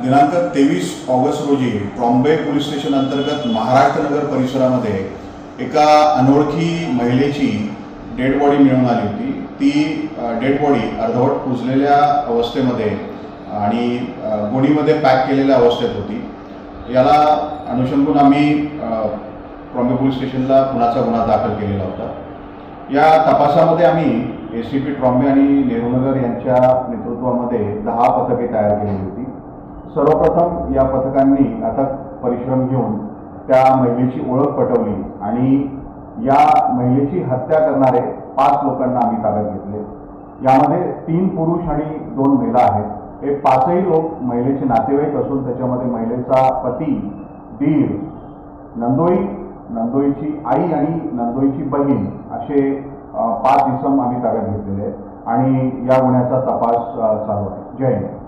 दिनांक 23 ऑगस्ट रोजी Trombay police station अंतर्गत महाराष्ट्र नगर परिसरामध्ये एका अनोळखी महिलेची डेड बॉडी मिळून आली होती। ती डेड बॉडी अर्धवट कुजलेल्या अवस्थेमध्ये आणि गोणीमध्ये पॅक केलेल्या अवस्थेत होती। याला अनुषंगाने आम्ही ट्रॉम्बे पोलीस स्टेशनला खुनाचा गुन्हा दाखल केलेला होता। या तपासामध्ये आम्ही एसीपी ट्रॉम्बे आणि नेहरूनगर यांच्या नेतृत्वामध्ये 10 पथके तयार केली होती। सर्वप्रथम या पथकांनी अथक परिश्रम घेऊन त्या महिलेची ओळख पटवली आणि या महिलेची हत्या करणारे 5 लोकांना आम्ही ताब्यात घेतले। यामध्ये 3 पुरुष आणि 2 महिला आहेत। हे 5ही लोक महिलेचे नातेवाईक असून त्याच्यामध्ये महिलेचा पती, दीर, नंदोई, नंदोईची आई आणि नंदोईची बहीण असे 5 इसम आम्ही ताब्यात घेतलेले आहेत आणि या गुन्ह्याचा तपास चालू आहे। जय हिंद।